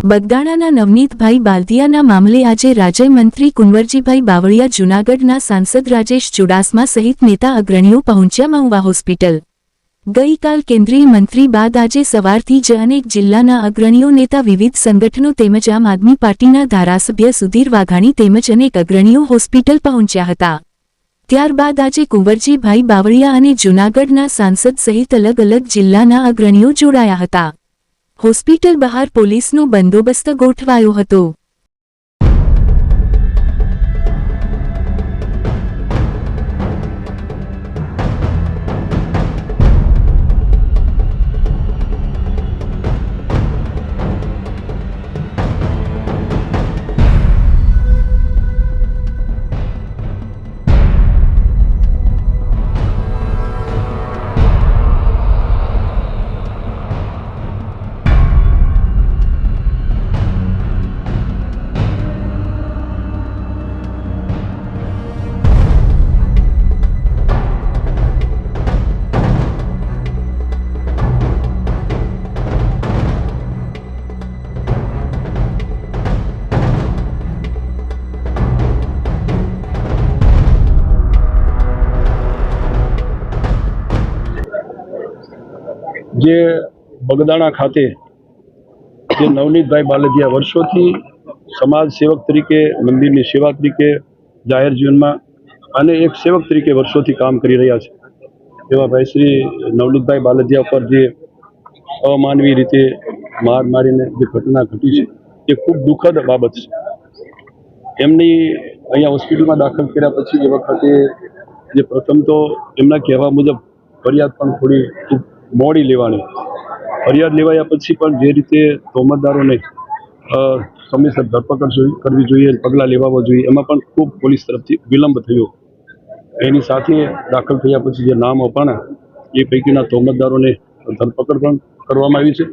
બગદાણાના નવનીતભાઈ બાલદિયાના મામલે આજે રાજ્યમંત્રી કુંવરજીભાઈ બાવળિયા, જૂનાગઢના સાંસદ રાજેશ ચુડાસમા સહિત નેતા અગ્રણીઓ પહોંચ્યા મહુવા હોસ્પિટલ. ગઈકાલ કેન્દ્રીય મંત્રી બાદ આજે સવારથી જ અનેક જિલ્લાના અગ્રણીઓ, નેતા, વિવિધ સંગઠનો તેમજ આમ આદમી પાર્ટીના ધારાસભ્ય સુધીર વાઘાણી તેમજ અનેક અગ્રણીઓ હોસ્પિટલ પહોંચ્યા હતા. ત્યારબાદ આજે કુંવરજીભાઈ બાવળિયા અને જૂનાગઢના સાંસદ સહિત અલગ અલગ જિલ્લાના અગ્રણીઓ જોડાયા હતા. હોસ્પિટલ બહાર પોલીસનો બંદોબસ્ત ગોઠવાયો હતો. જે બગદાણા ખાતે જે નવનીતભાઈ બાલદિયા વર્ષોથી સમાજ સેવક તરીકે, મંદિરની સેવા તરીકે, જાહેર જીવનમાં અને એક સેવક તરીકે વર્ષોથી કામ કરી રહ્યા છે એવા ભાઈ શ્રી નવનીતભાઈ બાલદિયા પર જે અમાનવી રીતે માર મારીને જે ઘટના ઘટી છે એ ખૂબ દુઃખદ બાબત છે. એમની અહીંયા હોસ્પિટલમાં દાખલ કર્યા પછી એ વખતે જે પ્રથમ તો એમના કહેવા મુજબ ફરિયાદ પણ થોડી મોડી લેવાની, ફરિયાદ લેવાયા પછી પણ જે રીતે તોહમતદારોને સમયસર ધરપકડ કરવી જોઈએ, પગલાં લેવા જોઈએ, એમાં પણ ખૂબ પોલીસ તરફથી વિલંબ થયો. એની સાથે દાખલ થયા પછી જે નામ અપાણા એ પૈકીના તોહમતદારોને ધરપકડ પણ કરવામાં આવી છે,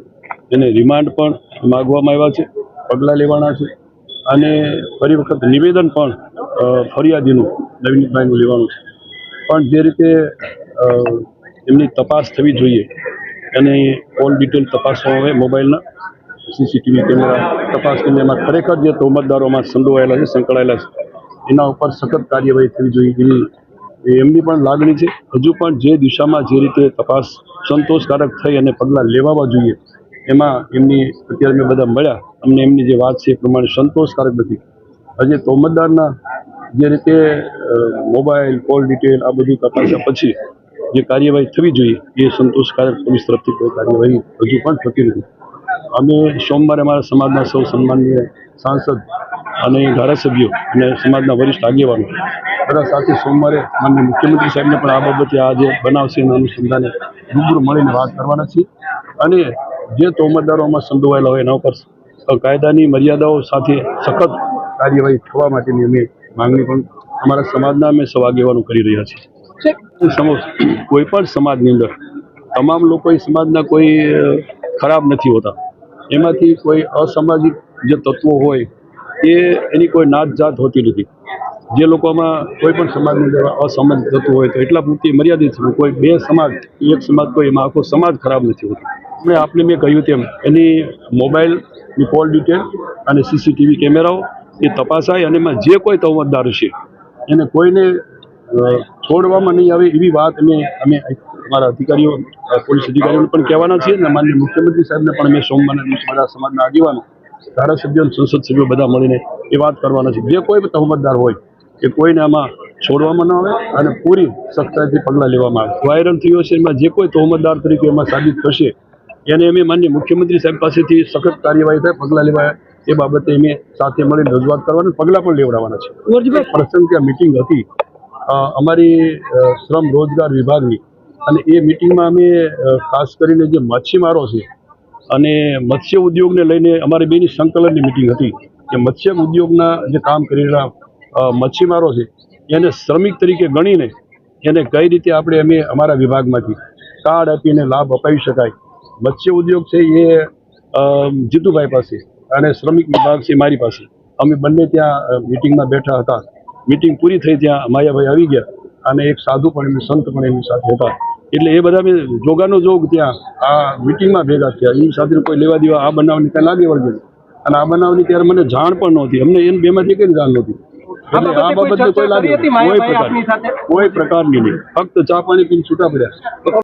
એને રિમાન્ડ પણ માગવામાં આવ્યા છે, પગલાં લેવાના છે અને ફરી વખત નિવેદન પણ ફરિયાદીનું નવનીતભાઈનું લેવાનું છે. પણ જે રીતે એમની તપાસ થવી જોઈએ અને ઓલ ડિટેલ તપાસવામાં આવે, મોબાઈલના સીસીટીવી કેમેરા તપાસ કરીને એમાં ખરેખર જે તોહમતદારોમાં સંડોવાયેલા છે, સંકળાયેલા છે, એના ઉપર સખત કાર્યવાહી થવી જોઈએ એવી એમની પણ લાગણી છે. હજુ પણ જે દિશામાં જે રીતે તપાસ સંતોષકારક થઈ અને પગલાં લેવા જોઈએ એમાં એમની અત્યારે મેં બધા મળ્યા, અમને એમની જે વાત છે એ પ્રમાણે સંતોષકારક નથી. હજી તોહમતદારના જે રીતે મોબાઈલ, કોલ ડિટેલ આ બધું તપાસ્યા પછી જે કાર્યવાહી થવી જોઈએ એ સંતોષકારક પોલીસ તરફથી કોઈ કાર્યવાહી હજુ પણ થતી નથી. અમે સોમવારે અમારા સમાજના સૌ સન્માનીય સાંસદ અને ધારાસભ્યો અને સમાજના વરિષ્ઠ આગેવાનો બધા સાથે સોમવારે માનનીય મુખ્યમંત્રી સાહેબને પણ આ બાબતે આ જે બનાવ છે એના અનુસંધાને રૂબરૂ મળીને વાત કરવાના છીએ અને જે તોહમતદારોમાં સંડોવાયેલા હોય એના ઉપર કાયદાની મર્યાદાઓ સાથે સખત કાર્યવાહી થવા માટેની અમે માંગણી પણ અમારા સમાજના અમે સૌ આગેવાનો કરી રહ્યા છીએ. કોઈ પણ સમાજની અંદર તમામ લોકો સમાજના કોઈ ખરાબ નથી હોતા, એમાંથી કોઈ અસામાજિક જે તત્વો હોય એની કોઈ નાત જાત હોતી નથી. જે લોકોમાં કોઈ પણ સમાજની અંદર અસામાજિક તત્વો હોય તો એટલા પૂરતી મર્યાદિત છે. કોઈ બે સમાજ, એક સમાજ કોઈ એમાં આખો સમાજ ખરાબ નથી હોતો. આપને મેં કહ્યું તેમ એની મોબાઈલની કોલ ડિટેલ અને સીસીટીવી કેમેરાઓ એ તપાસાય અને એમાં જે કોઈ તોહમતદાર છે એને કોઈને છોડવામાં નહીં આવે એવી વાત અમે અમારા અધિકારીઓ, પોલીસ અધિકારીઓને પણ કહેવાના છીએ અને માનનીય મુખ્યમંત્રી સાહેબને પણ અમે સોમવારના દિવસે બધા સમાજના આગેવાનો, ધારાસભ્યો, સંસદ સભ્યો બધા મળીને એ વાત કરવાના છે. જે કોઈ તોહમતદાર હોય એ કોઈને આમાં છોડવામાં ન આવે અને પૂરી સખ્તાઈથી પગલાં લેવામાં આવે. વાયરલ થયો છે એમાં જે કોઈ તોહમતદાર તરીકે એમાં સાબિત થશે એને અમે માનનીય મુખ્યમંત્રી સાહેબ પાસેથી સખત કાર્યવાહી થાય, પગલાં લેવાય એ બાબતે અમે સાથે મળીને રજૂઆત કરવાની, પગલાં પણ લેવડાવવાના છે. પ્રસંગ ત્યાં મિટિંગ હતી અમારી શ્રમ રોજગાર વિભાગની અને એ મિટિંગમાં અમે ખાસ કરીને જે મચ્છીમારો છે અને મત્સ્ય ઉદ્યોગને લઈને અમારી બેની સંકલનની મિટિંગ હતી કે મત્સ્ય ઉદ્યોગના જે કામ કરી રહેલા મચ્છીમારો છે એને શ્રમિક તરીકે ગણીને એને કઈ રીતે અમે અમારા વિભાગમાંથી કાર્ડ આપીને લાભ અપાવી શકાય. મત્સ્ય ઉદ્યોગ છે એ જીતુભાઈ પાસે અને શ્રમિક વિભાગ છે મારી પાસે. અમે બંને ત્યાં મિટિંગમાં બેઠા હતા. મીટિંગ પૂરી થઈ ત્યાં માયાભાઈ આવી ગયા અને એક સાધુ પણ એમની સંત પણ એમની સાથે હતા. એટલે એ બધા જોગાનો જોગ ત્યાં આ મિટિંગમાં ભેગા થયા. એની સાથે કોઈ લેવા દેવા આ બનાવની કાંઈ લાગે વળગે. અને આ બનાવની ત્યારે મને જાણ પણ નહોતી, અમને એમ બેમાંથી કઈ જાણ નહોતી. એટલે આ બાબતે કોઈ લાગે કોઈ પ્રકારની નહીં, ફક્ત ચા પાણી પીને છૂટા પડ્યા.